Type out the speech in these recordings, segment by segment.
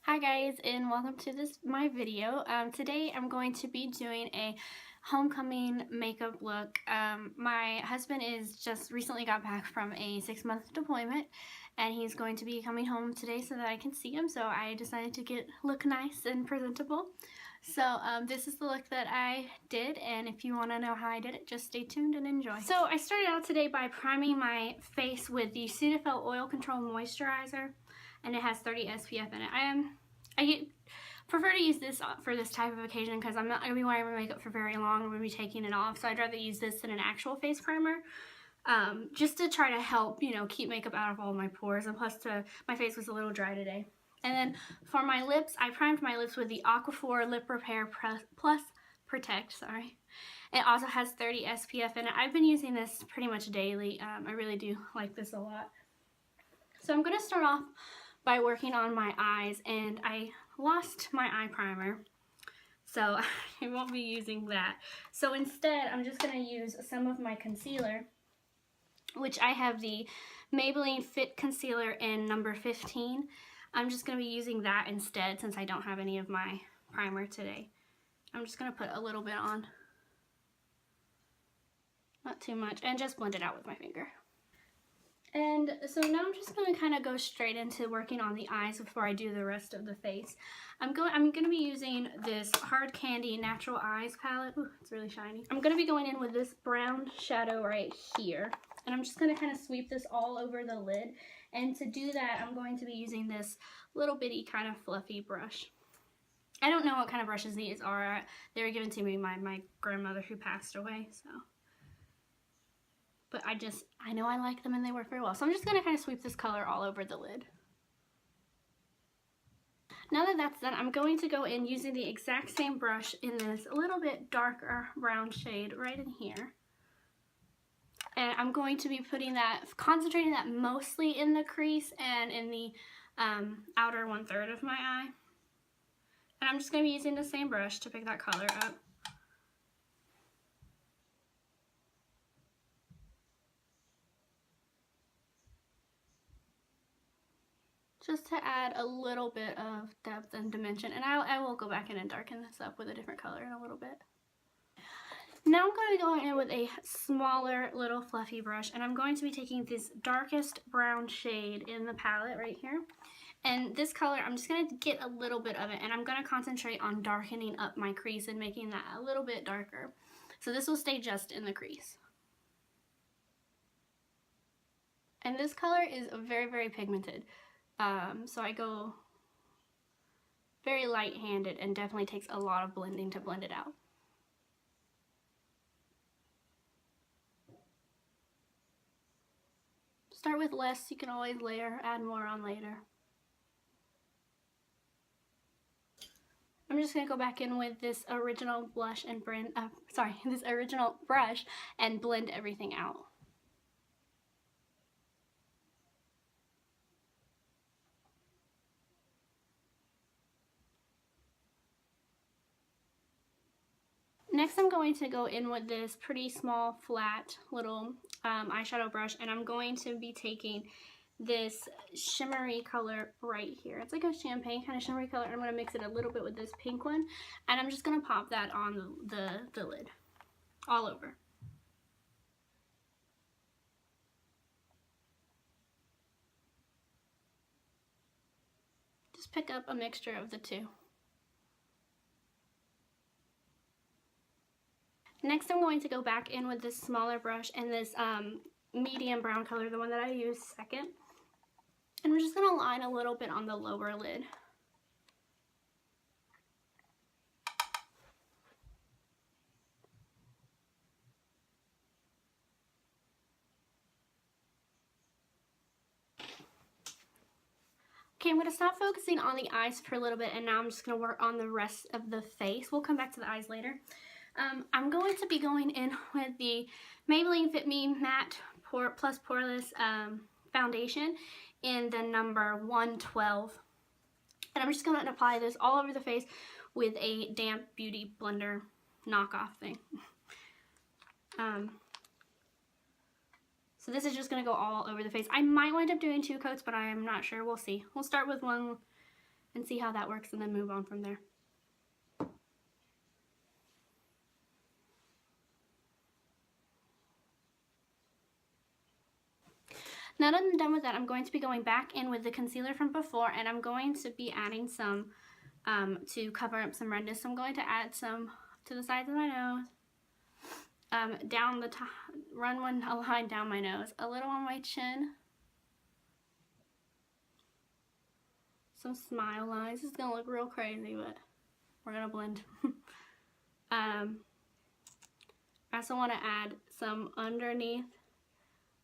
Hi guys, and welcome to my video. Today I'm going to be doing a homecoming makeup look. My husband is just recently got back from a 6-month deployment, and he's going to be coming home today so that I can see him. So I decided to look nice and presentable. So this is the look that I did, and if you want to know how I did it, just stay tuned and enjoy. So I started out today by priming my face with the Cetaphil Oil Control Moisturizer, and it has 30 SPF in it. I prefer to use this for this type of occasion because I'm not going to be wearing my makeup for very long. I'm going to be taking it off, so I'd rather use this than an actual face primer, just to try to help, keep makeup out of all my pores, and plus my face was a little dry today. And then for my lips, I primed my lips with the Aquaphor Lip Repair Plus Protect, sorry. It also has 30 SPF in it. I've been using this pretty much daily. I really do like this a lot. So I'm going to start off by working on my eyes, and I lost my eye primer, so I won't be using that. So instead, I'm just going to use some of my concealer, which I have the Maybelline Fit Concealer in number 15. I'm just going to be using that instead since I don't have any of my primer today. I'm just going to put a little bit on, not too much, and just blend it out with my finger. And so now I'm just going to kind of go straight into working on the eyes before I do the rest of the face. I'm going to be using this Hard Candy Natural Eyes palette. Ooh, it's really shiny. I'm going to be going in with this brown shadow right here. And I'm just going to kind of sweep this all over the lid. And to do that, I'm going to be using this little bitty kind of fluffy brush. I don't know what kind of brushes these are. They were given to me by my grandmother who passed away, so. But I know I like them and they work very well. So I'm just going to kind of sweep this color all over the lid. Now that that's done, I'm going to go in using the exact same brush in this a little bit darker brown shade right in here. And I'm going to be concentrating that mostly in the crease and in the outer 1/3 of my eye. And I'm just going to be using the same brush to pick that color up. Just to add a little bit of depth and dimension. And I will go back in and darken this up with a different color in a little bit. Now I'm going to be going in with a smaller little fluffy brush, and I'm going to be taking this darkest brown shade in the palette right here. And this color, I'm just going to get a little bit of it, and I'm going to concentrate on darkening up my crease and making that a little bit darker. So this will stay just in the crease. And this color is very, very pigmented. So I go very light-handed and definitely takes a lot of blending to blend it out. Start with less, you can always add more on later. I'm just going to go back in with this original brush and blend everything out. Next, I'm going to go in with this pretty small, flat little eyeshadow brush, and I'm going to be taking this shimmery color right here. It's like a champagne kind of shimmery color. I'm going to mix it a little bit with this pink one, and I'm just going to pop that on the lid all over. Just pick up a mixture of the two. Next, I'm going to go back in with this smaller brush and this medium brown color, the one that I used second. And we're just going to line a little bit on the lower lid. Okay, I'm going to stop focusing on the eyes for a little bit, and now I'm just going to work on the rest of the face. We'll come back to the eyes later. I'm going to be going in with the Maybelline Fit Me Matte Plus Poreless Foundation in the number 112. And I'm just going to apply this all over the face with a damp beauty blender knockoff thing. So this is just going to go all over the face. I might wind up doing 2 coats, but I'm not sure. We'll see. We'll start with one and see how that works and then move on from there. Now that I'm done with that, I'm going to be going back in with the concealer from before, and I'm going to be adding some to cover up some redness. So I'm going to add some to the sides of my nose, down the top, run one line down my nose, a little on my chin, some smile lines. This is gonna look real crazy, but we're gonna blend. I also want to add some underneath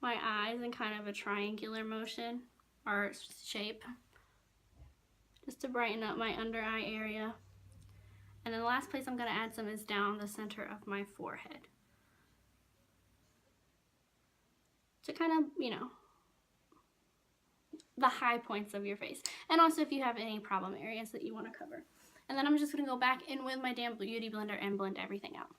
my eyes in kind of a triangular motion or shape, just to brighten up my under eye area. And then the last place I'm going to add some is down the center of my forehead, to kind of, you know, the high points of your face, and also if you have any problem areas that you want to cover. And then I'm just going to go back in with my damn beauty blender and blend everything out.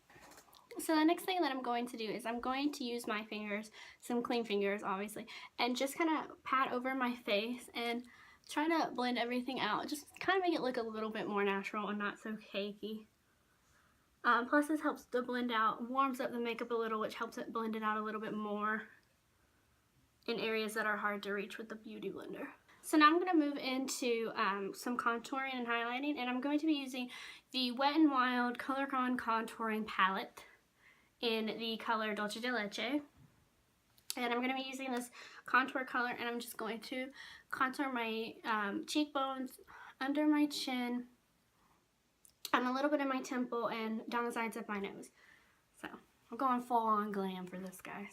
So the next thing that I'm going to do is I'm going to use my fingers, some clean fingers obviously, and just kind of pat over my face and try to blend everything out. Just kind of make it look a little bit more natural and not so cakey. Plus this helps to blend out, warms up the makeup a little, which helps it blend it out a little bit more in areas that are hard to reach with the beauty blender. So now I'm going to move into some contouring and highlighting, and I'm going to be using the Wet n Wild Color Con Contouring Palette in the color Dolce de Leche. And I'm going to be using this contour color, and I'm just going to contour my cheekbones, under my chin, and a little bit in my temple, and down the sides of my nose. So I'm going full on glam for this, guys.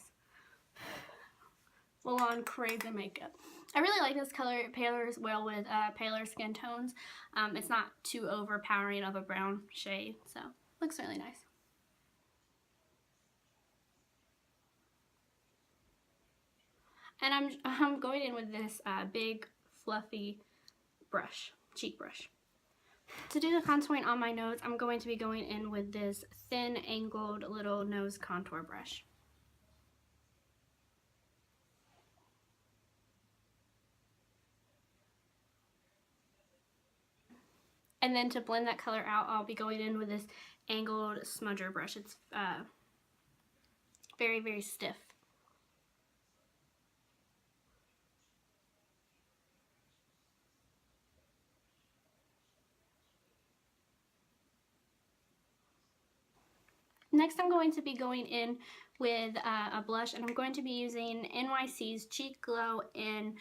Full on crazy makeup. I really like this color. It pairs well with paler skin tones. It's not too overpowering of a brown shade, so looks really nice. And I'm going in with this big fluffy brush, cheek brush. To do the contouring on my nose, I'm going to be going in with this thin angled little nose contour brush. And then to blend that color out, I'll be going in with this angled smudger brush. It's very, very stiff. Next, I'm going to be going in with a blush, and I'm going to be using NYC's Cheek Glow in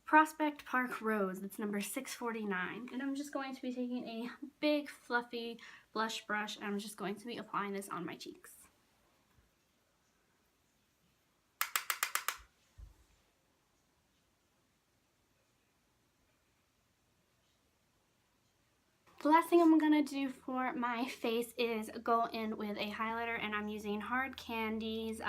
Prospect Park Rose. It's number 649. And I'm just going to be taking a big fluffy blush brush, and I'm just going to be applying this on my cheeks. The last thing I'm going to do for my face is go in with a highlighter, and I'm using Hard Candy's,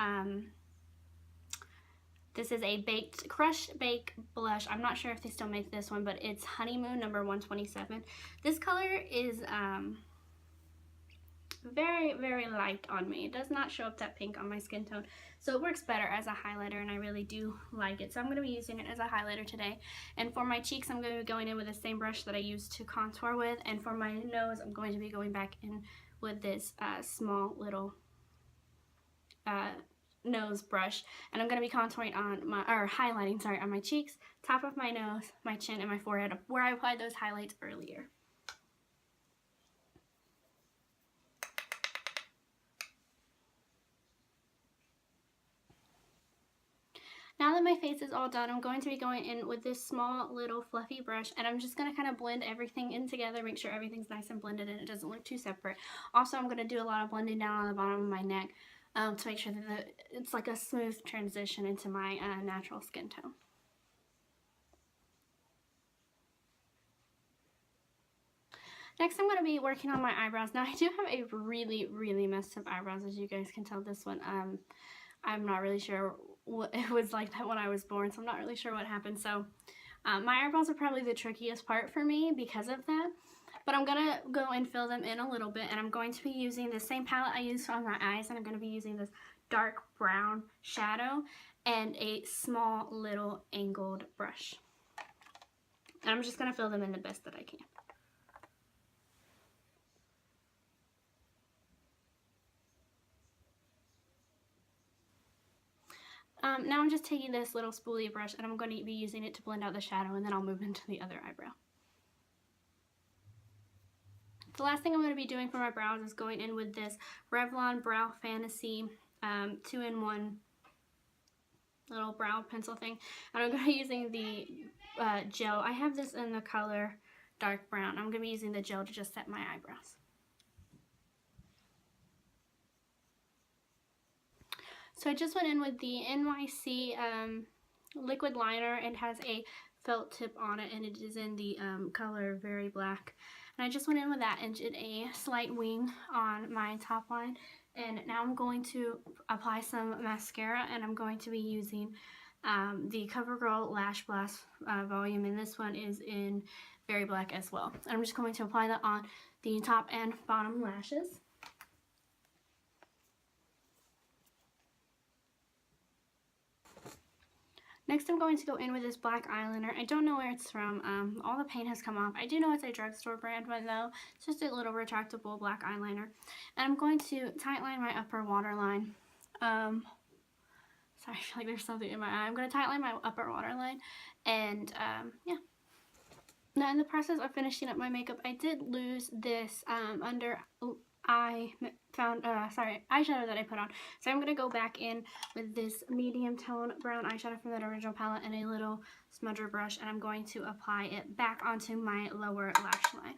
this is a crushed baked blush. I'm not sure if they still make this one, but it's Honeymoon number 127. This color is very, very light on me. It does not show up that pink on my skin tone, so it works better as a highlighter, and I really do like it. So I'm going to be using it as a highlighter today. And for my cheeks, I'm going to be going in with the same brush that I used to contour with. And for my nose, I'm going to be going back in with this small little nose brush, and I'm going to be contouring on my, or highlighting, sorry, on my cheeks, top of my nose, my chin, and my forehead, where I applied those highlights earlier. Now that my face is all done, I'm going to be going in with this small little fluffy brush, and I'm just going to kind of blend everything in together, make sure everything's nice and blended and it doesn't look too separate. Also, I'm going to do a lot of blending down on the bottom of my neck to make sure that it's like a smooth transition into my natural skin tone. Next, I'm going to be working on my eyebrows. Now, I do have a really, really messed up eyebrows, as you guys can tell. This one, I'm not really sure what it was like that when I was born, so I'm not really sure what happened. So my eyebrows are probably the trickiest part for me because of that. But I'm going to go and fill them in a little bit, and I'm going to be using the same palette I used on my eyes, and I'm going to be using this dark brown shadow and a small little angled brush. And I'm just going to fill them in the best that I can. Now I'm just taking this little spoolie brush and I'm going to be using it to blend out the shadow, and then I'll move into the other eyebrow. The last thing I'm going to be doing for my brows is going in with this Revlon Brow Fantasy 2-in-1 little brow pencil thing. And I'm going to be using the gel. I have this in the color dark brown. I'm going to be using the gel to just set my eyebrows. So I just went in with the NYC liquid liner. It has a felt tip on it, and it is in the color Very Black. And I just went in with that and did a slight wing on my top line. And now I'm going to apply some mascara, and I'm going to be using the CoverGirl Lash Blast volume, and this one is in Very Black as well. And I'm just going to apply that on the top and bottom lashes. Next, I'm going to go in with this black eyeliner. I don't know where it's from. All the paint has come off. I do know it's a drugstore brand one though. It's just a little retractable black eyeliner. And I'm going to tightline my upper waterline. Sorry, I feel like there's something in my eye. I'm going to tightline my upper waterline. And yeah. Now in the process of finishing up my makeup, I did lose this under eyeshadow that I put on. So I'm going to go back in with this medium tone brown eyeshadow from that original palette and a little smudger brush, and I'm going to apply it back onto my lower lash line.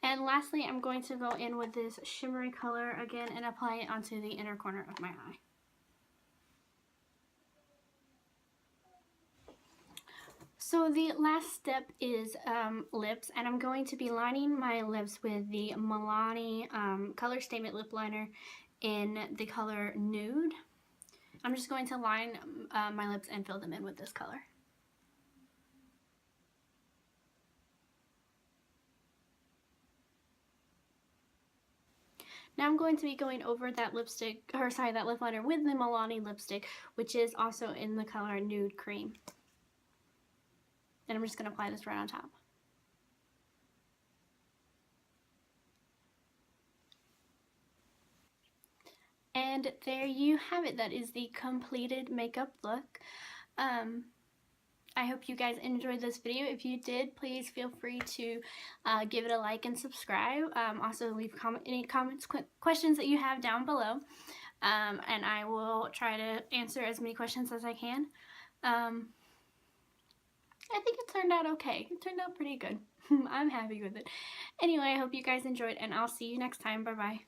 And lastly, I'm going to go in with this shimmery color again and apply it onto the inner corner of my eye. So the last step is lips, and I'm going to be lining my lips with the Milani Color Statement Lip Liner in the color Nude. I'm just going to line my lips and fill them in with this color. Now I'm going to be going over that lipstick, or sorry, that lip liner with the Milani lipstick, which is also in the color Nude Cream. And I'm just going to apply this right on top. And there you have it. That is the completed makeup look. I hope you guys enjoyed this video. If you did, please feel free to give it a like and subscribe. Also, leave any comments, questions that you have down below. And I will try to answer as many questions as I can. I think it turned out okay. It turned out pretty good. I'm happy with it. Anyway, I hope you guys enjoyed, and I'll see you next time. Bye-bye.